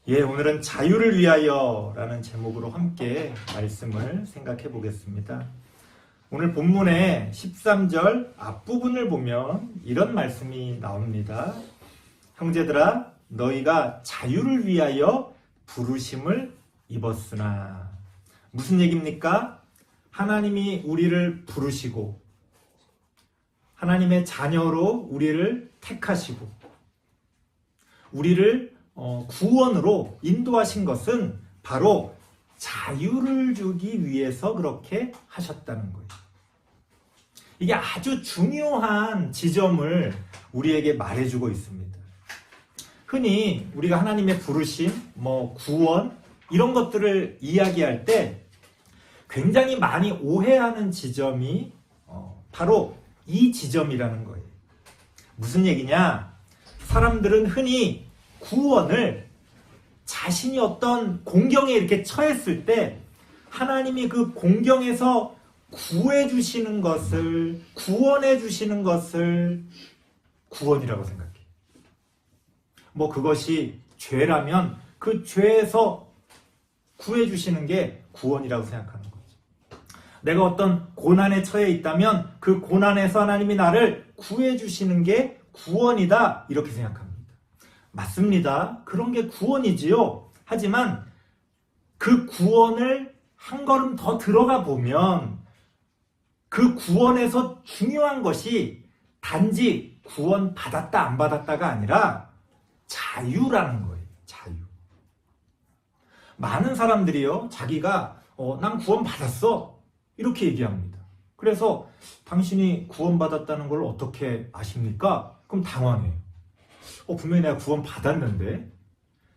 오늘은 자유를 위하여 라는 제목으로 함께 말씀을 생각해 보겠습니다. 오늘 본문의 13절 앞부분을 보면 이런 말씀이 나옵니다. 형제들아, 너희가 자유를 위하여 부르심을 입었으나. 무슨 얘기입니까? 하나님이 우리를 부르시고 하나님의 자녀로 우리를 택하시고 우리를 구원으로 인도하신 것은 바로 자유를 주기 위해서 그렇게 하셨다는 거예요. 이게 아주 중요한 지점을 우리에게 말해주고 있습니다. 흔히 우리가 하나님의 부르심, 구원 이런 것들을 이야기할 때 굉장히 많이 오해하는 지점이 바로 이 지점이라는 거예요. 무슨 얘기냐? 사람들은 흔히 구원을 자신이 어떤 공경에 이렇게 처했을 때 하나님이 그 공경에서 구해 주시는 것을, 구원해 주시는 것을 구원이라고 생각해. 그것이 죄라면 그 죄에서 구해 주시는 게 구원이라고 생각하는 거죠. 내가 어떤 고난에 처해 있다면 그 고난에서 하나님이 나를 구해 주시는 게 구원이다, 이렇게 생각합니다. 맞습니다. 그런 게 구원이지요. 하지만 그 구원을 한 걸음 더 들어가 보면 그 구원에서 중요한 것이 단지 구원 받았다 안 받았다가 아니라 자유라는 거예요. 자유. 많은 사람들이요, 자기가 난 구원 받았어 이렇게 얘기합니다. 그래서 당신이 구원 받았다는 걸 어떻게 아십니까? 그럼 당황해요. 분명히 내가 구원 받았는데.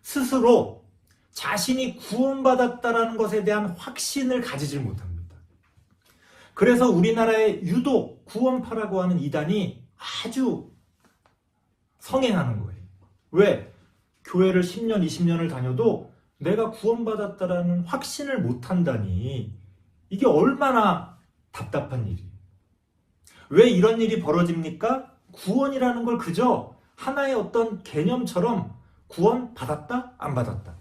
스스로 자신이 구원받았다는 것에 대한 확신을 가지질 못합니다. 그래서 우리나라에 유독 구원파라고 하는 이단이 아주 성행하는 거예요. 왜? 교회를 10년, 20년을 다녀도 내가 구원받았다는 확신을 못한다니, 이게 얼마나 답답한 일이에요. 왜 이런 일이 벌어집니까? 구원이라는 걸 그저 하나의 어떤 개념처럼 구원 받았다? 안 받았다.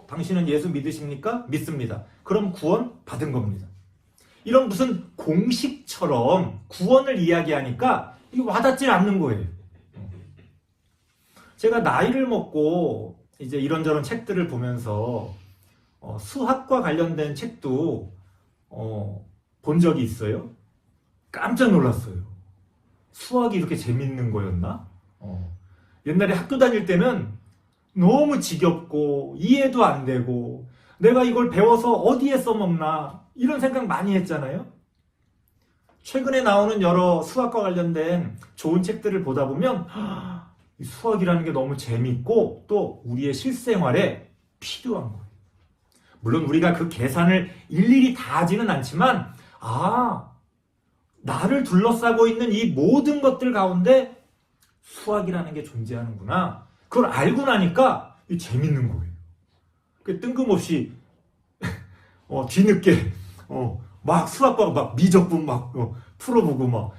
당신은 예수 믿으십니까? 믿습니다. 그럼 구원 받은 겁니다. 이런 무슨 공식처럼 구원을 이야기하니까 이게 와닿질 않는 거예요. 제가 나이를 먹고 이제 이런저런 책들을 보면서 수학과 관련된 책도 본 적이 있어요. 깜짝 놀랐어요. 수학이 이렇게 재밌는 거였나? 옛날에 학교 다닐 때는 너무 지겹고 이해도 안 되고 내가 이걸 배워서 어디에 써먹나 이런 생각 많이 했잖아요. 최근에 나오는 여러 수학과 관련된 좋은 책들을 보다 보면 이 수학이라는 게 너무 재밌고 또 우리의 실생활에 필요한 거예요. 물론 우리가 그 계산을 일일이 다 하지는 않지만 나를 둘러싸고 있는 이 모든 것들 가운데 수학이라는 게 존재하는구나. 그걸 알고 나니까 재밌는 거예요. 뜬금없이 뒤늦게 막 수학과 막 미적분 막 풀어보고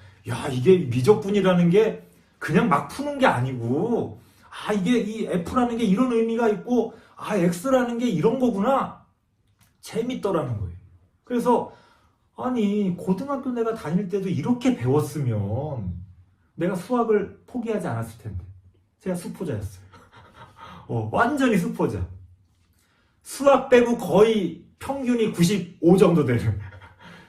이게 미적분이라는 게 그냥 막 푸는 게 아니고 이게 이 F라는 게 이런 의미가 있고 X라는 게 이런 거구나. 재밌더라는 거예요. 그래서 고등학교 내가 다닐 때도 이렇게 배웠으면 내가 수학을 포기하지 않았을 텐데. 제가 수포자였어요. 완전히 수포자. 수학 빼고 거의 평균이 95 정도 되는.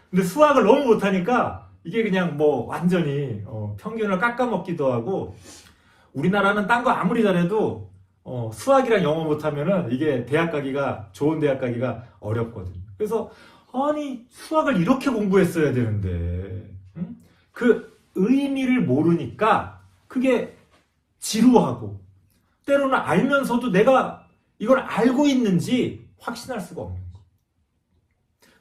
근데 수학을 너무 못하니까 이게 그냥 완전히 평균을 깎아먹기도 하고, 우리나라는 딴 거 아무리 잘해도 수학이랑 영어 못하면은 이게 좋은 대학 가기가 어렵거든요. 그래서 수학을 이렇게 공부했어야 되는데, 응? 그 의미를 모르니까 그게 지루하고, 때로는 알면서도 내가 이걸 알고 있는지 확신할 수가 없는 거예요.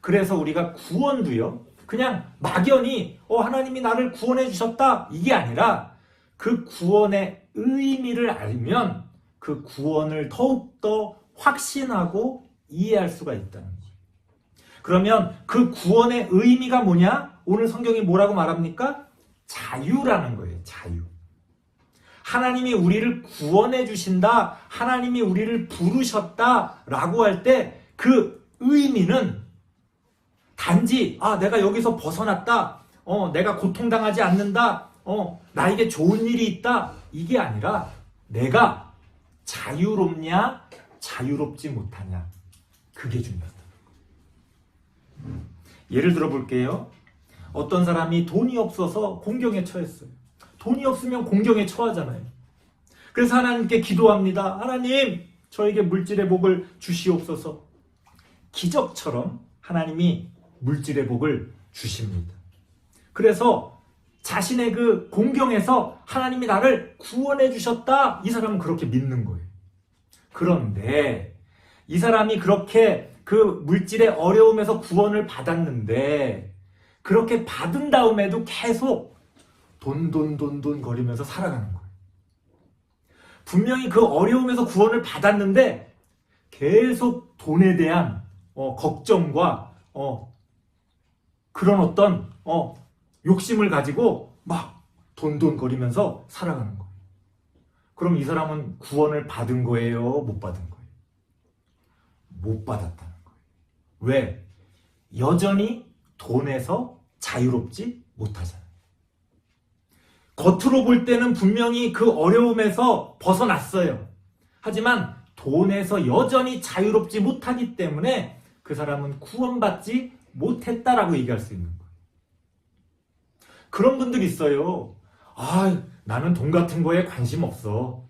그래서 우리가 구원도요, 그냥 막연히 하나님이 나를 구원해 주셨다 이게 아니라 그 구원의 의미를 알면 그 구원을 더욱더 확신하고 이해할 수가 있다는 거예요. 그러면 그 구원의 의미가 뭐냐? 오늘 성경이 뭐라고 말합니까? 자유라는 거예요. 자유. 하나님이 우리를 구원해 주신다, 하나님이 우리를 부르셨다라고 할 때 그 의미는 단지 내가 여기서 벗어났다, 내가 고통당하지 않는다, 나에게 좋은 일이 있다, 이게 아니라 내가 자유롭냐 자유롭지 못하냐, 그게 중요하다. 예를 들어 볼게요. 어떤 사람이 돈이 없어서 공경에 처했어요. 돈이 없으면 공경에 처하잖아요. 그래서 하나님께 기도합니다. 하나님, 저에게 물질의 복을 주시옵소서. 기적처럼 하나님이 물질의 복을 주십니다. 그래서 자신의 그 공경에서 하나님이 나를 구원해 주셨다, 이 사람은 그렇게 믿는 거예요. 그런데 이 사람이 그렇게 그 물질의 어려움에서 구원을 받았는데 그렇게 받은 다음에도 계속 돈 거리면서 살아가는 거예요. 분명히 그 어려움에서 구원을 받았는데 계속 돈에 대한 걱정과 그런 어떤 욕심을 가지고 막 돈 거리면서 살아가는 거예요. 그럼 이 사람은 구원을 받은 거예요? 못 받은 거예요? 못 받았다는 거예요. 왜? 여전히 돈에서 자유롭지 못하잖아요. 겉으로 볼 때는 분명히 그 어려움에서 벗어났어요. 하지만 돈에서 여전히 자유롭지 못하기 때문에 그 사람은 구원받지 못했다라고 얘기할 수 있는 거예요. 그런 분들이 있어요. 나는 돈 같은 거에 관심 없어.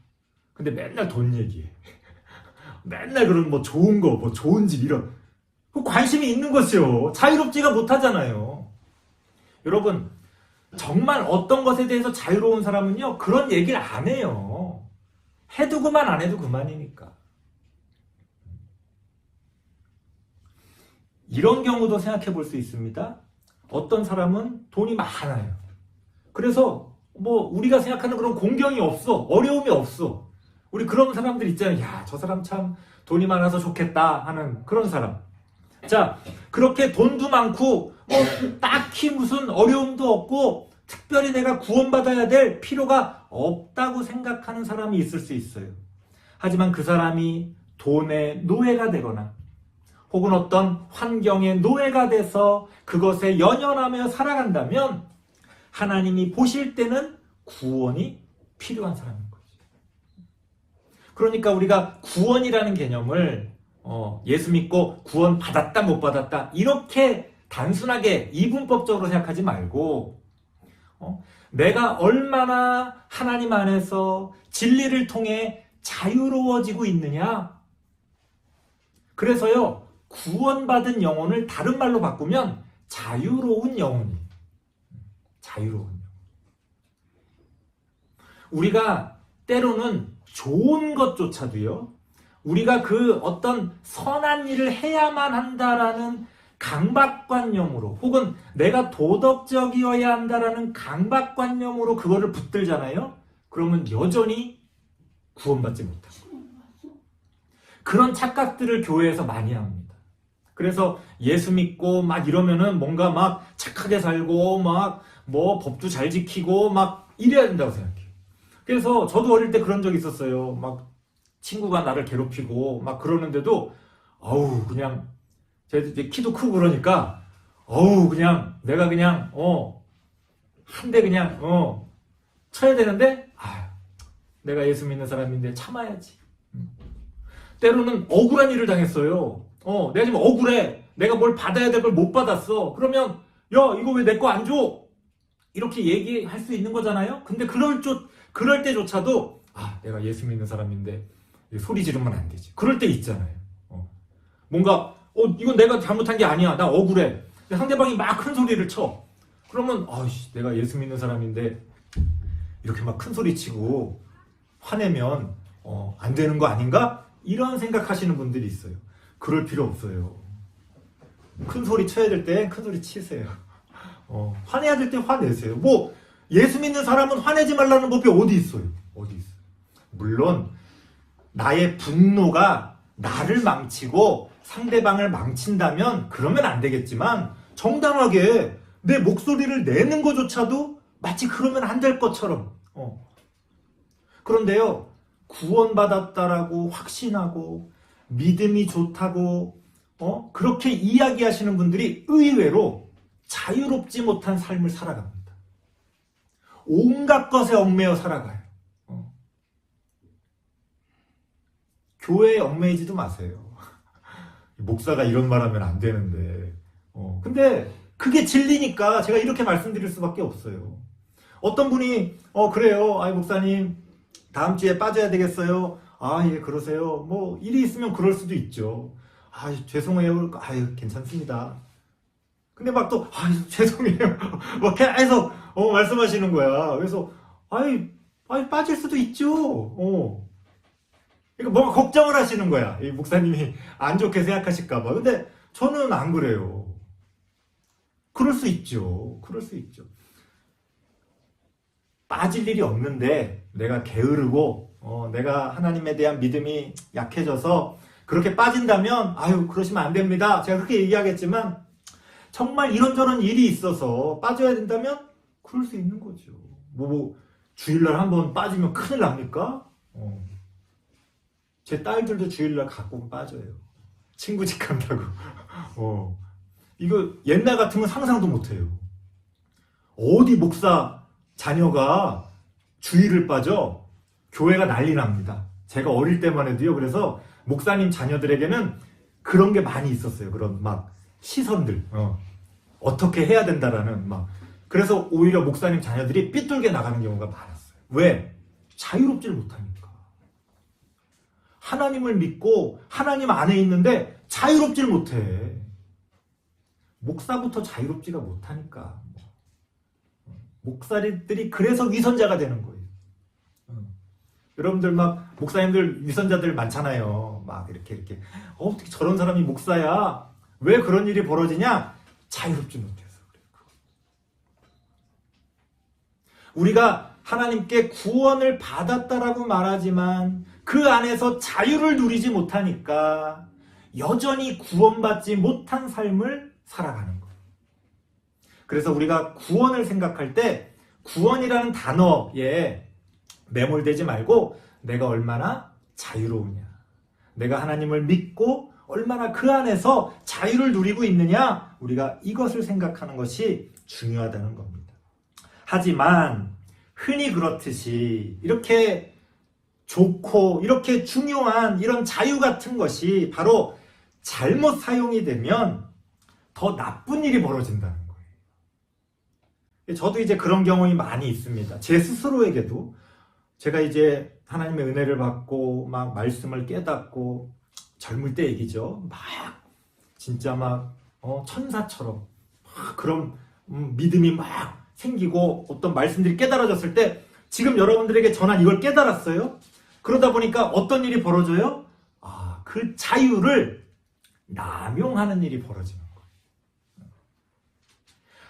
근데 맨날 돈 얘기해. 맨날 그런 뭐 좋은 거, 뭐 좋은 집 이런 관심이 있는 것이요. 자유롭지가 못하잖아요. 여러분, 정말 어떤 것에 대해서 자유로운 사람은요, 그런 얘기를 안 해요. 해도 그만, 안 해도 그만이니까. 이런 경우도 생각해 볼 수 있습니다. 어떤 사람은 돈이 많아요. 그래서 뭐 우리가 생각하는 그런 공경이 없어. 어려움이 없어. 우리 그런 사람들 있잖아요. 야, 저 사람 참 돈이 많아서 좋겠다 하는 그런 사람. 자, 그렇게 돈도 많고 딱히 무슨 어려움도 없고 특별히 내가 구원받아야 될 필요가 없다고 생각하는 사람이 있을 수 있어요. 하지만 그 사람이 돈의 노예가 되거나 혹은 어떤 환경의 노예가 돼서 그것에 연연하며 살아간다면 하나님이 보실 때는 구원이 필요한 사람인 거죠. 그러니까 우리가 구원이라는 개념을 예수 믿고 구원 받았다 못 받았다 이렇게 단순하게 이분법적으로 생각하지 말고 내가 얼마나 하나님 안에서 진리를 통해 자유로워지고 있느냐. 그래서요, 구원받은 영혼을 다른 말로 바꾸면 자유로운 영혼이. 자유로운 영혼. 우리가 때로는 좋은 것조차도요, 우리가 그 어떤 선한 일을 해야만 한다라는 강박관념으로 혹은 내가 도덕적이어야 한다라는 강박관념으로 그거를 붙들잖아요. 그러면 여전히 구원받지 못하고 그런 착각들을 교회에서 많이 합니다. 그래서 예수 믿고 막 이러면은 뭔가 막 착하게 살고 막 뭐 법도 잘 지키고 막 이래야 된다고 생각해요. 그래서 저도 어릴 때 그런 적이 있었어요. 막 친구가 나를 괴롭히고 막 그러는데도 그냥 제 키도 크고 그러니까 그냥 내가 그냥 한 대 그냥 쳐야 되는데 내가 예수 믿는 사람인데 참아야지. 때로는 억울한 일을 당했어요. 내가 지금 억울해. 내가 뭘 받아야 될 걸 못 받았어. 그러면 야, 이거 왜 내 거 안 줘? 이렇게 얘기할 수 있는 거잖아요. 근데 그럴 때조차도 내가 예수 믿는 사람인데 소리 지르면 안 되지. 그럴 때 있잖아요. 뭔가 이건 내가 잘못한 게 아니야. 나 억울해. 상대방이 막 큰 소리를 쳐. 그러면 내가 예수 믿는 사람인데 이렇게 막 큰 소리 치고 화내면 안 되는 거 아닌가? 이런 생각하시는 분들이 있어요. 그럴 필요 없어요. 큰 소리 쳐야 될 때 큰 소리 치세요. 화내야 될 때 화내세요. 뭐 예수 믿는 사람은 화내지 말라는 법이 어디 있어요? 어디 있어요? 물론 나의 분노가 나를 망치고 상대방을 망친다면 그러면 안 되겠지만 정당하게 내 목소리를 내는 것조차도 마치 그러면 안 될 것처럼 그런데요, 구원받았다라고 확신하고 믿음이 좋다고 그렇게 이야기하시는 분들이 의외로 자유롭지 못한 삶을 살아갑니다. 온갖 것에 얽매여 살아가요. 교회에 얽매이지도 마세요. 목사가 이런 말 하면 안 되는데. 근데 그게 진리니까 제가 이렇게 말씀드릴 수밖에 없어요. 어떤 분이 그래요. 아이 목사님 다음 주에 빠져야 되겠어요. 아, 예, 그러세요. 뭐 일이 있으면 그럴 수도 있죠. 아, 죄송해요. 아유, 괜찮습니다. 근데 막 또 죄송해요. 뭐 계속 말씀하시는 거야. 그래서 아이 빠질 수도 있죠. 그러니까 뭔가 걱정을 하시는 거야. 이 목사님이 안 좋게 생각하실까 봐. 근데 저는 안 그래요. 그럴 수 있죠. 그럴 수 있죠. 빠질 일이 없는데 내가 게으르고 내가 하나님에 대한 믿음이 약해져서 그렇게 빠진다면 아유 그러시면 안 됩니다. 제가 그렇게 얘기하겠지만 정말 이런저런 일이 있어서 빠져야 된다면 그럴 수 있는 거죠. 뭐 주일날 한번 빠지면 큰일 납니까? 제 딸들도 주일날 가끔 빠져요. 친구 집 간다고. 이거 옛날 같으면 상상도 못해요. 어디 목사 자녀가 주일을 빠져 교회가 난리 납니다. 제가 어릴 때만 해도요. 그래서 목사님 자녀들에게는 그런 게 많이 있었어요. 그런 막 시선들. 어떻게 해야 된다라는 막. 그래서 오히려 목사님 자녀들이 삐뚤게 나가는 경우가 많았어요. 왜? 자유롭지를 못하니까. 하나님을 믿고 하나님 안에 있는데 자유롭지를 못해. 목사부터 자유롭지가 못하니까. 목사들이 그래서 위선자가 되는 거예요. 여러분들 막 목사님들 위선자들 많잖아요. 막 이렇게 어떻게 저런 사람이 목사야? 왜 그런 일이 벌어지냐? 자유롭지 못해서 그래요. 우리가 하나님께 구원을 받았다라고 말하지만 그 안에서 자유를 누리지 못하니까 여전히 구원받지 못한 삶을 살아가는 거예요. 그래서 우리가 구원을 생각할 때 구원이라는 단어에 매몰되지 말고 내가 얼마나 자유로우냐, 내가 하나님을 믿고 얼마나 그 안에서 자유를 누리고 있느냐, 우리가 이것을 생각하는 것이 중요하다는 겁니다. 하지만 흔히 그렇듯이 이렇게 좋고 이렇게 중요한 이런 자유 같은 것이 바로 잘못 사용이 되면 더 나쁜 일이 벌어진다는 거예요. 저도 이제 그런 경험이 많이 있습니다. 제 스스로에게도 제가 이제 하나님의 은혜를 받고 막 말씀을 깨닫고 젊을 때 얘기죠. 막 진짜 막 천사처럼 막 그런 믿음이 막 생기고 어떤 말씀들이 깨달아졌을 때 지금 여러분들에게 전한 이걸 깨달았어요. 그러다 보니까 어떤 일이 벌어져요? 그 자유를 남용하는 일이 벌어지는 거예요.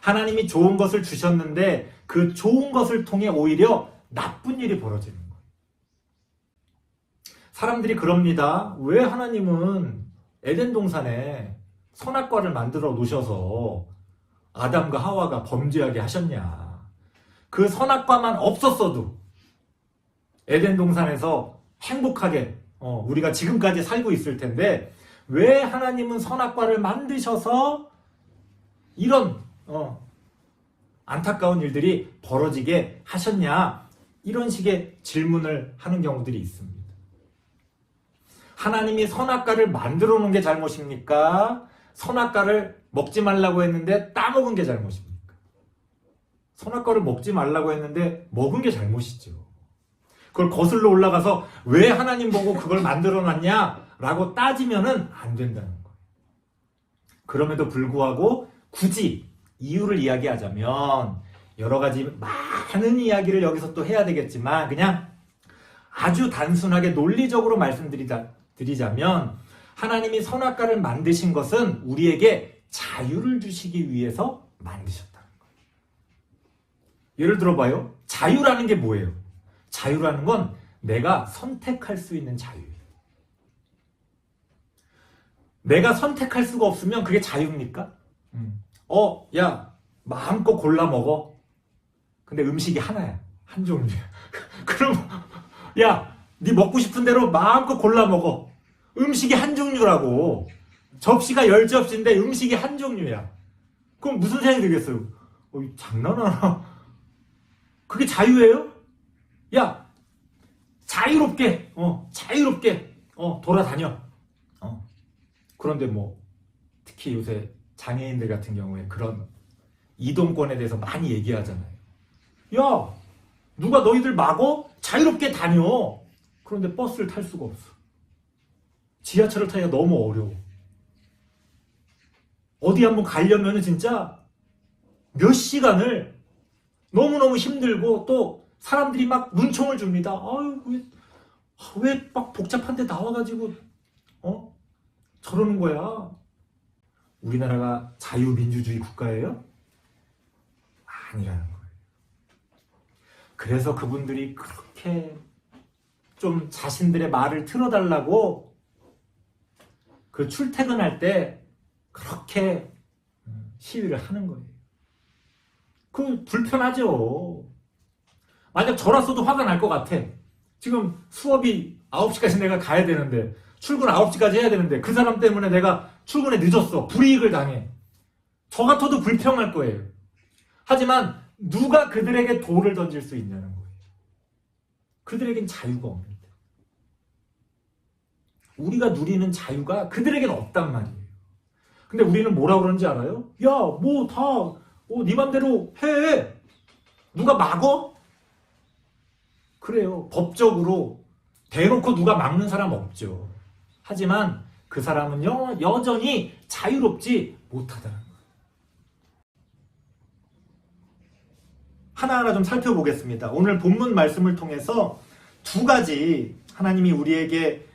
하나님이 좋은 것을 주셨는데 그 좋은 것을 통해 오히려 나쁜 일이 벌어지는 거예요. 사람들이 그럽니다. 왜 하나님은 에덴 동산에 선악과를 만들어 놓으셔서 아담과 하와가 범죄하게 하셨냐. 그 선악과만 없었어도 에덴 동산에서 행복하게 우리가 지금까지 살고 있을 텐데 왜 하나님은 선악과를 만드셔서 이런 안타까운 일들이 벌어지게 하셨냐. 이런 식의 질문을 하는 경우들이 있습니다. 하나님이 선악과를 만들어 놓은 게 잘못입니까? 선악과를 먹지 말라고 했는데 따먹은 게 잘못입니까? 선악과를 먹지 말라고 했는데 먹은 게 잘못이죠. 그걸 거슬러 올라가서 왜 하나님 보고 그걸 만들어 놨냐? 라고 따지면은 안 된다는 거예요. 그럼에도 불구하고 굳이 이유를 이야기하자면 여러 가지 많은 이야기를 여기서 또 해야 되겠지만 그냥 아주 단순하게 논리적으로 말씀드리자면 하나님이 선악과를 만드신 것은 우리에게 자유를 주시기 위해서 만드셨다는 거예요. 예를 들어봐요. 자유라는 게 뭐예요? 자유라는 건 내가 선택할 수 있는 자유예요. 내가 선택할 수가 없으면 그게 자유입니까? 야, 마음껏 골라 먹어. 근데 음식이 하나야. 한 종류야. 그럼 야, 네 먹고 싶은 대로 마음껏 골라 먹어. 음식이 한 종류라고. 접시가 10접시인데 음식이 한 종류야. 그럼 무슨 생각이 들겠어요? 장난하나? 그게 자유예요? 야, 자유롭게 돌아다녀. 그런데 뭐 특히 요새 장애인들 같은 경우에 그런 이동권에 대해서 많이 얘기하잖아요. 야, 누가 너희들 막어? 자유롭게 다녀. 그런데 버스를 탈 수가 없어. 지하철을 타기가 너무 어려워. 어디 한번 가려면 진짜 몇 시간을 너무너무 힘들고 또 사람들이 막 눈총을 줍니다. 아유, 왜 막 복잡한 데 나와가지고 저러는 거야. 우리나라가 자유민주주의 국가예요? 아니라는 거예요. 그래서 그분들이 그렇게 좀 자신들의 말을 틀어달라고 그 출퇴근할 때 그렇게 시위를 하는 거예요. 그 불편하죠. 만약 저라서도 화가 날 것 같아. 지금 수업이 9시까지 내가 가야 되는데 출근 9시까지 해야 되는데 그 사람 때문에 내가 출근에 늦었어. 불이익을 당해. 저 같아도 불평할 거예요. 하지만 누가 그들에게 돌을 던질 수 있냐는 거예요. 그들에겐 자유가 없는데. 우리가 누리는 자유가 그들에겐 없단 말이에요. 근데 우리는 뭐라고 그러는지 알아요? 야, 네 맘대로 해. 누가 막어? 그래요. 법적으로 대놓고 누가 막는 사람 없죠. 하지만 그 사람은 여전히 자유롭지 못하다는 거예요. 하나하나 좀 살펴보겠습니다. 오늘 본문 말씀을 통해서 두 가지 하나님이 우리에게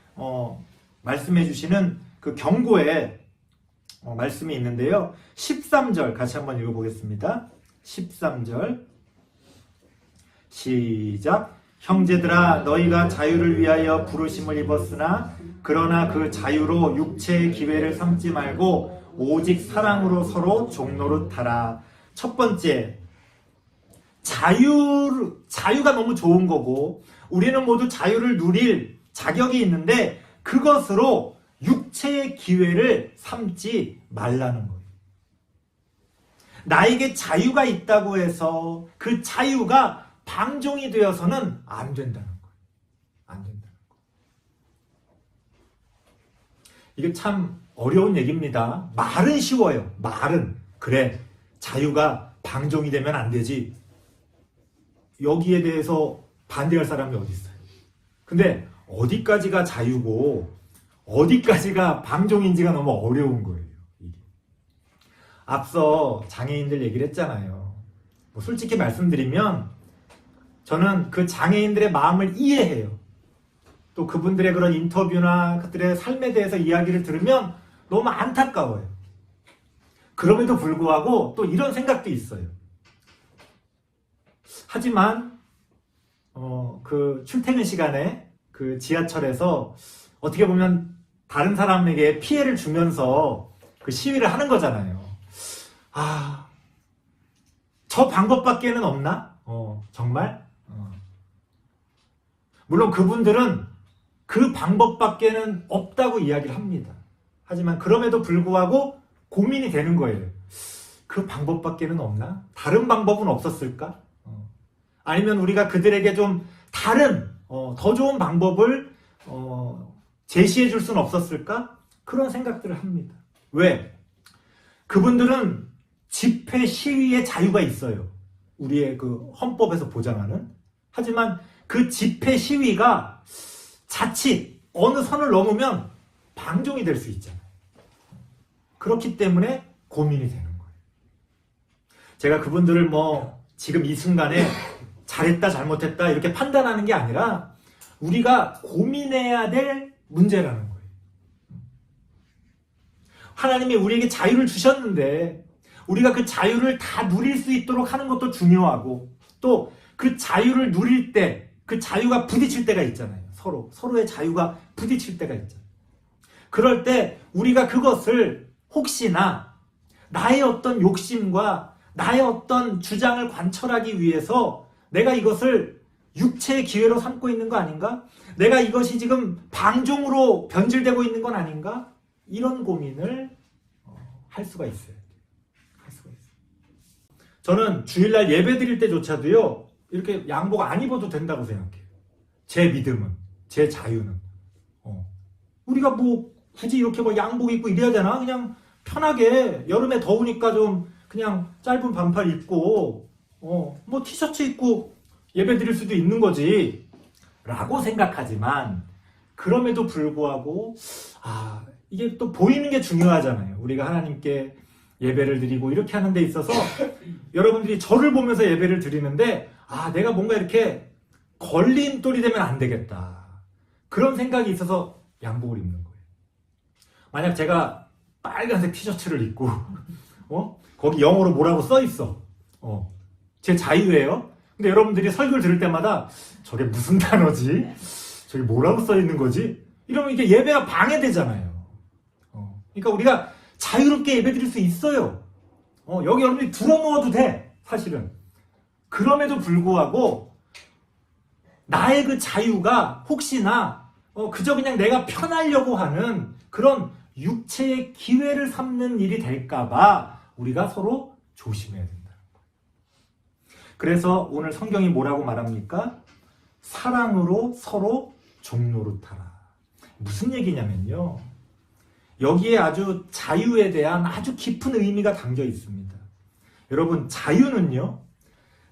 말씀해 주시는 그 경고의 말씀이 있는데요. 13절 같이 한번 읽어보겠습니다. 13절 시작. 형제들아, 너희가 자유를 위하여 부르심을 입었으나 그러나 그 자유로 육체의 기회를 삼지 말고 오직 사랑으로 서로 종노릇하라. 첫 번째, 자유가 너무 좋은 거고 우리는 모두 자유를 누릴 자격이 있는데 그것으로 육체의 기회를 삼지 말라는 거예요. 나에게 자유가 있다고 해서 그 자유가 방종이 되어서는 안 된다는 거예요. 안 된다는 거예요. 이게 참 어려운 얘기입니다. 말은 쉬워요. 말은. 그래, 자유가 방종이 되면 안 되지. 여기에 대해서 반대할 사람이 어디 있어요? 근데 어디까지가 자유고 어디까지가 방종인지가 너무 어려운 거예요. 이게. 앞서 장애인들 얘기를 했잖아요. 뭐 솔직히 말씀드리면 저는 그 장애인들의 마음을 이해해요. 또 그분들의 그런 인터뷰나 그들의 삶에 대해서 이야기를 들으면 너무 안타까워요. 그럼에도 불구하고 또 이런 생각도 있어요. 하지만 그 출퇴근 시간에 그 지하철에서 어떻게 보면 다른 사람에게 피해를 주면서 그 시위를 하는 거잖아요. 저 방법밖에는 없나? 정말? 물론 그분들은 그 방법밖에는 없다고 이야기를 합니다. 하지만 그럼에도 불구하고 고민이 되는 거예요. 그 방법밖에는 없나? 다른 방법은 없었을까? 아니면 우리가 그들에게 좀 다른 더 좋은 방법을 제시해 줄 수는 없었을까? 그런 생각들을 합니다. 왜? 그분들은 집회 시위의 자유가 있어요. 우리의 그 헌법에서 보장하는. 하지만 그 집회 시위가 자칫 어느 선을 넘으면 방종이 될 수 있잖아요. 그렇기 때문에 고민이 되는 거예요. 제가 그분들을 지금 이 순간에 잘했다 잘못했다 이렇게 판단하는 게 아니라 우리가 고민해야 될 문제라는 거예요. 하나님이 우리에게 자유를 주셨는데 우리가 그 자유를 다 누릴 수 있도록 하는 것도 중요하고 또 그 자유를 누릴 때 그 자유가 부딪힐 때가 있잖아요. 서로의 자유가 부딪힐 때가 있잖아요. 그럴 때 우리가 그것을 혹시나 나의 어떤 욕심과 나의 어떤 주장을 관철하기 위해서 내가 이것을 육체의 기회로 삼고 있는 거 아닌가? 내가 이것이 지금 방종으로 변질되고 있는 건 아닌가? 이런 고민을 할 수가 있어요. 저는 주일날 예배 드릴 때조차도요, 이렇게 양복 안 입어도 된다고 생각해요. 제 믿음은, 제 자유는. 우리가 뭐 굳이 이렇게 뭐 양복 입고 이래야 되나? 그냥 편하게 여름에 더우니까 좀 그냥 짧은 반팔 입고 뭐 티셔츠 입고 예배 드릴 수도 있는 거지 라고 생각하지만, 그럼에도 불구하고 이게 또 보이는 게 중요하잖아요. 우리가 하나님께 예배를 드리고 이렇게 하는 데 있어서 여러분들이 저를 보면서 예배를 드리는데 내가 뭔가 이렇게 걸림돌이 되면 안 되겠다, 그런 생각이 있어서 양복을 입는 거예요. 만약 제가 빨간색 티셔츠를 입고 거기 영어로 뭐라고 써 있어, 제 자유예요. 근데 여러분들이 설교를 들을 때마다 저게 무슨 단어지? 저게 뭐라고 써 있는 거지? 이러면 이게 예배가 방해되잖아요. 그러니까 우리가 자유롭게 예배 드릴 수 있어요. 여기 여러분들이 들어놓아도 돼, 사실은. 그럼에도 불구하고 나의 그 자유가 혹시나 그저 그냥 내가 편하려고 하는 그런 육체의 기회를 삼는 일이 될까봐 우리가 서로 조심해야 된다. 그래서 오늘 성경이 뭐라고 말합니까? 사랑으로 서로 종노릇하라. 무슨 얘기냐면요, 여기에 아주 자유에 대한 아주 깊은 의미가 담겨 있습니다. 여러분, 자유는요,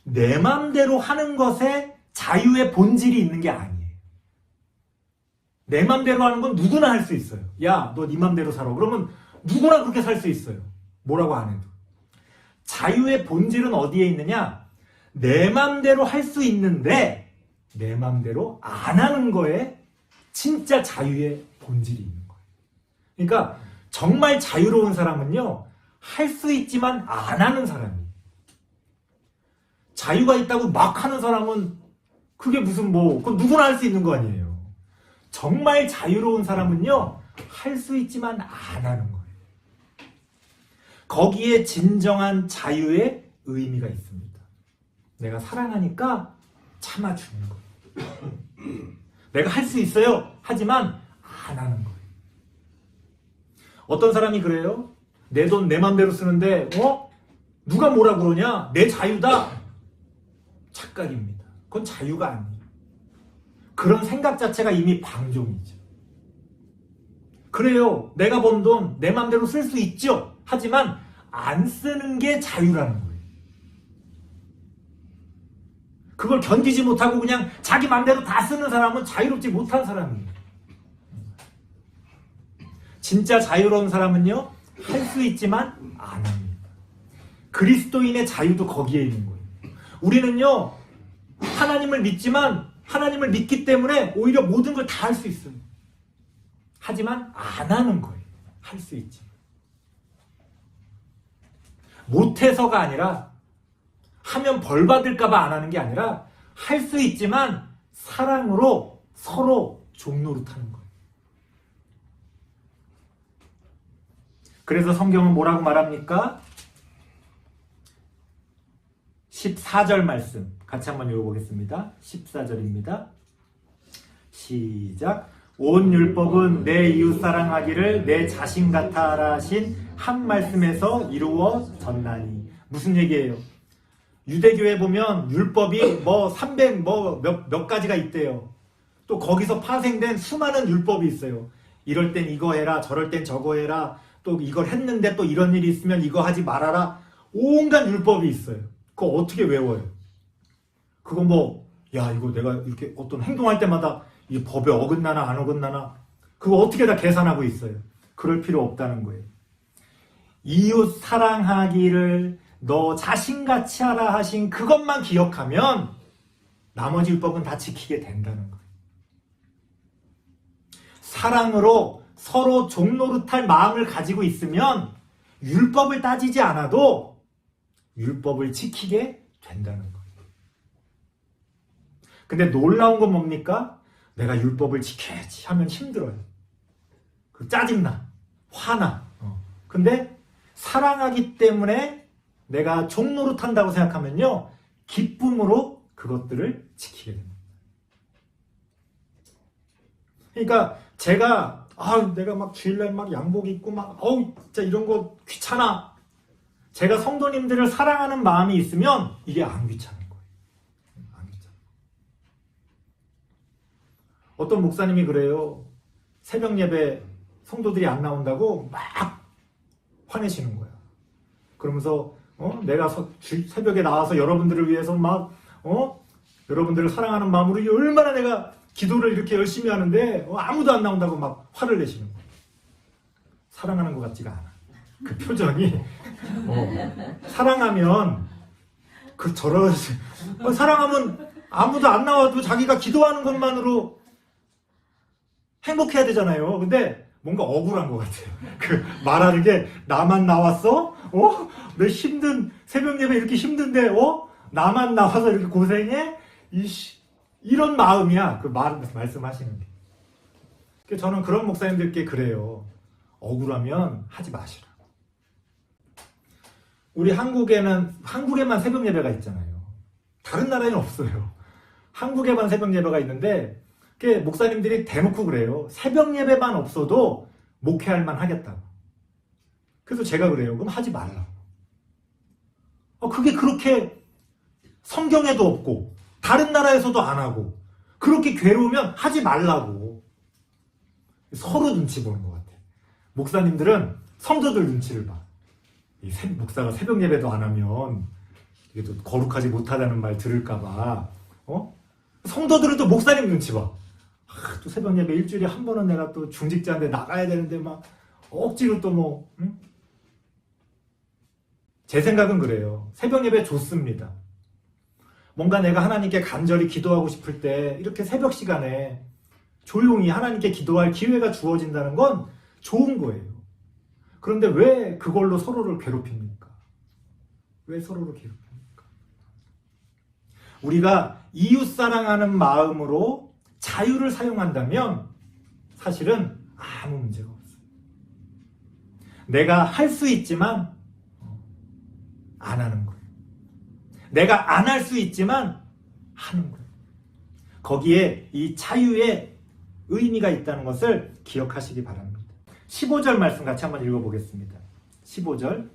내 맘대로 하는 것에 자유의 본질이 있는 게 아니에요. 내 맘대로 하는 건 누구나 할 수 있어요. 야, 너 네 맘대로 살아. 그러면 누구나 그렇게 살 수 있어요. 뭐라고 안 해도. 자유의 본질은 어디에 있느냐? 내 맘대로 할 수 있는데 내 맘대로 안 하는 거에 진짜 자유의 본질이 있는 거예요. 그러니까 정말 자유로운 사람은요, 할 수 있지만 안 하는 사람이에요. 자유가 있다고 막 하는 사람은 그게 무슨 그건 누구나 할 수 있는 거 아니에요. 정말 자유로운 사람은요, 할 수 있지만 안 하는 거예요. 거기에 진정한 자유의 의미가 있습니다. 내가 사랑하니까 참아주는 거예요. 내가 할 수 있어요. 하지만 안 하는 거예요. 어떤 사람이 그래요? 내 돈 내 맘대로 쓰는데 누가 뭐라 그러냐? 내 자유다. 착각입니다. 그건 자유가 아니에요. 그런 생각 자체가 이미 방종이죠. 그래요, 내가 번 돈 내 맘대로 쓸 수 있죠. 하지만 안 쓰는 게 자유라는 거예요. 그걸 견디지 못하고 그냥 자기 맘대로 다 쓰는 사람은 자유롭지 못한 사람이에요. 진짜 자유로운 사람은요, 할 수 있지만 안 합니다. 그리스도인의 자유도 거기에 있는 거예요. 우리는요, 하나님을 믿지만 하나님을 믿기 때문에 오히려 모든 걸 다 할 수 있어요. 하지만 안 하는 거예요. 할 수 있지. 못해서가 아니라, 하면 벌 받을까봐 안 하는 게 아니라, 할 수 있지만 사랑으로 서로 종노릇하는 거예요. 그래서 성경은 뭐라고 말합니까? 14절 말씀 같이 한번 읽어보겠습니다. 14절입니다. 시작. 온 율법은 내 이웃 사랑하기를 내 자신 같아 하라 하신 한 말씀에서 이루어졌나니. 무슨 얘기예요? 유대교에 보면 율법이 300 몇 가지가 있대요. 또 거기서 파생된 수많은 율법이 있어요. 이럴 땐 이거 해라, 저럴 땐 저거 해라, 또 이걸 했는데 또 이런 일이 있으면 이거 하지 말아라. 온갖 율법이 있어요. 그거 어떻게 외워요? 그거 이거 내가 이렇게 어떤 행동할 때마다 이 법에 어긋나나 안 어긋나나 그거 어떻게 다 계산하고 있어요. 그럴 필요 없다는 거예요. 이웃 사랑하기를 너 자신같이 하라 하신 그것만 기억하면 나머지 율법은 다 지키게 된다는 거예요. 사랑으로 서로 종노릇할 마음을 가지고 있으면 율법을 따지지 않아도 율법을 지키게 된다는 거예요. 근데 놀라운 건 뭡니까? 내가 율법을 지켜야지 하면 힘들어요. 짜증나, 화나. 근데 사랑하기 때문에 내가 종노릇한다고 생각하면요, 기쁨으로 그것들을 지키게 됩니다. 그러니까 제가 내가 막 주일날 막 양복 입고 막 진짜 이런 거 귀찮아. 제가 성도님들을 사랑하는 마음이 있으면 이게 안 귀찮은 거예요. 안 귀찮아. 어떤 목사님이 그래요. 새벽 예배 성도들이 안 나온다고 막 화내시는 거야. 그러면서 내가 새벽에 나와서 여러분들을 위해서 막 여러분들을 사랑하는 마음으로 얼마나 내가 기도를 이렇게 열심히 하는데 아무도 안 나온다고 막 화를 내시는 거예요. 사랑하는 것 같지가 않아. 그 표정이 사랑하면 사랑하면 아무도 안 나와도 자기가 기도하는 것만으로 행복해야 되잖아요. 근데 뭔가 억울한 것 같아요. 말하는 게 나만 나왔어? 내 힘든 새벽 예배 이렇게 힘든데 나만 나와서 이렇게 고생해? 이런 마음이야. 말씀하시는 게. 저는 그런 목사님들께 그래요. 억울하면 하지 마시라. 우리 한국에만 새벽 예배가 있잖아요. 다른 나라에는 없어요. 한국에만 새벽 예배가 있는데 목사님들이 대놓고 그래요. 새벽 예배만 없어도 목회할 만 하겠다고. 그래서 제가 그래요. 그럼 하지 말라고. 그게 그렇게 성경에도 없고 다른 나라에서도 안 하고 그렇게 괴로우면 하지 말라고. 서로 눈치 보는 것 같아요. 목사님들은 성도들 눈치를 봐. 목사가 새벽 예배도 안 하면 이게 또 거룩하지 못하다는 말 들을까봐 성도들은 또 목사님 눈치 봐. 또 새벽 예배 일주일에 한 번은 내가 또 중직자인데 나가야 되는데 막 억지로 또 제 생각은 그래요. 새벽 예배 좋습니다. 뭔가 내가 하나님께 간절히 기도하고 싶을 때 이렇게 새벽 시간에 조용히 하나님께 기도할 기회가 주어진다는 건 좋은 거예요. 그런데 왜 그걸로 서로를 괴롭힙니까? 왜 서로를 괴롭힙니까? 우리가 이웃 사랑하는 마음으로 자유를 사용한다면 사실은 아무 문제가 없어요. 내가 할 수 있지만 안 하는 거예요. 내가 안 할 수 있지만 하는 거예요. 거기에 이 자유의 의미가 있다는 것을 기억하시기 바랍니다. 15절 말씀 같이 한번 읽어보겠습니다. 15절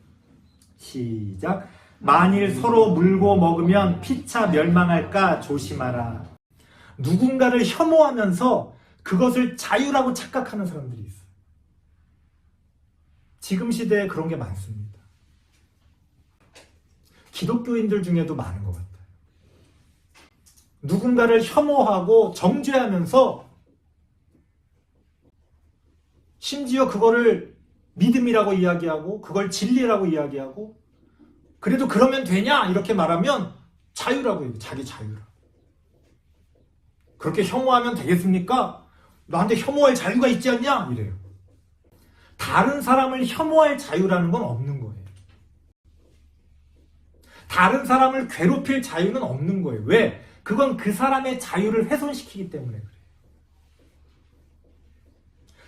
시작. 만일 서로 물고 먹으면 피차 멸망할까 조심하라. 누군가를 혐오하면서 그것을 자유라고 착각하는 사람들이 있어요. 지금 시대에 그런 게 많습니다. 기독교인들 중에도 많은 것 같아요. 누군가를 혐오하고 정죄하면서 심지어 그거를 믿음이라고 이야기하고 그걸 진리라고 이야기하고 그래도 그러면 되냐 이렇게 말하면 자유라고 해요. 자기 자유라고. 그렇게 혐오하면 되겠습니까? 나한테 혐오할 자유가 있지 않냐? 이래요. 다른 사람을 혐오할 자유라는 건 없는 거예요. 다른 사람을 괴롭힐 자유는 없는 거예요. 왜? 그건 그 사람의 자유를 훼손시키기 때문에 그래요.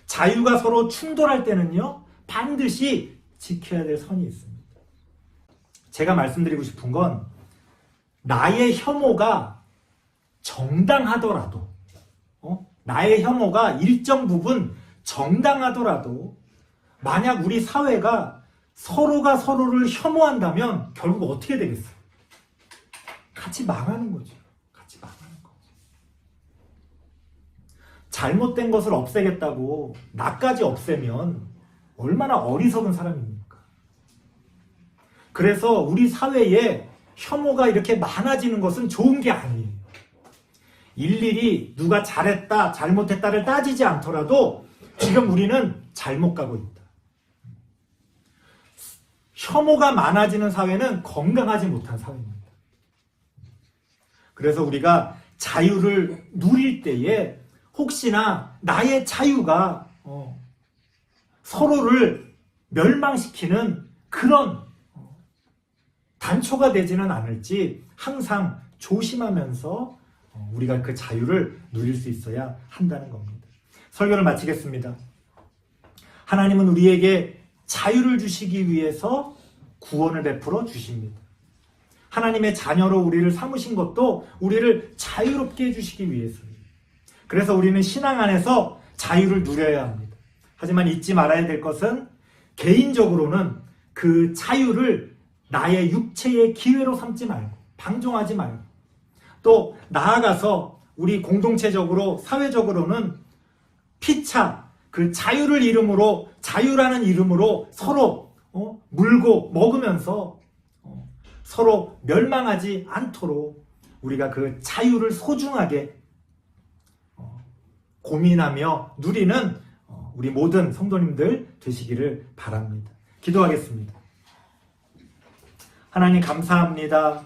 자유가 서로 충돌할 때는요, 반드시 지켜야 될 선이 있습니다. 제가 말씀드리고 싶은 건 나의 혐오가 정당하더라도 나의 혐오가 일정 부분 정당하더라도 만약 우리 사회가 서로가 서로를 혐오한다면 결국 어떻게 되겠어요? 같이 망하는 거죠. 같이 망하는 거죠. 잘못된 것을 없애겠다고 나까지 없애면 얼마나 어리석은 사람입니까? 그래서 우리 사회에 혐오가 이렇게 많아지는 것은 좋은 게 아니에요. 일일이 누가 잘했다, 잘못했다를 따지지 않더라도 지금 우리는 잘못 가고 있다. 혐오가 많아지는 사회는 건강하지 못한 사회입니다. 그래서 우리가 자유를 누릴 때에 혹시나 나의 자유가 서로를 멸망시키는 그런 단초가 되지는 않을지 항상 조심하면서 우리가 그 자유를 누릴 수 있어야 한다는 겁니다. 설교를 마치겠습니다. 하나님은 우리에게 자유를 주시기 위해서 구원을 베풀어 주십니다. 하나님의 자녀로 우리를 삼으신 것도 우리를 자유롭게 해주시기 위해서예요. 그래서 우리는 신앙 안에서 자유를 누려야 합니다. 하지만 잊지 말아야 될 것은 개인적으로는 그 자유를 나의 육체의 기회로 삼지 말고 방종하지 말고 또 나아가서 우리 공동체적으로 사회적으로는 피차 그 자유를 이름으로 자유라는 이름으로 서로 물고 먹으면서 서로 멸망하지 않도록 우리가 그 자유를 소중하게 고민하며 누리는 우리 모든 성도님들 되시기를 바랍니다. 기도하겠습니다. 하나님 감사합니다.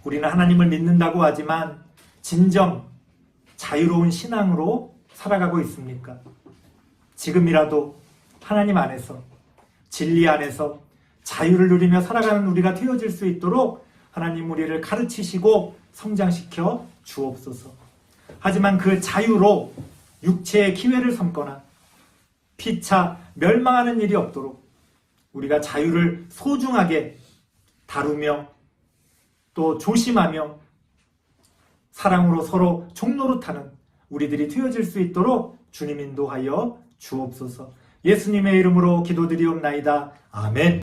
우리는 하나님을 믿는다고 하지만 진정 자유로운 신앙으로 살아가고 있습니까? 지금이라도 하나님 안에서 진리 안에서 자유를 누리며 살아가는 우리가 되어질 수 있도록 하나님 우리를 가르치시고 성장시켜 주옵소서. 하지만 그 자유로 육체의 기회를 삼거나 피차 멸망하는 일이 없도록 우리가 자유를 소중하게 다루며 또 조심하며 사랑으로 서로 종노릇하는 우리들이 되어질 수 있도록 주님 인도하여 주옵소서. 예수님의 이름으로 기도드리옵나이다. 아멘.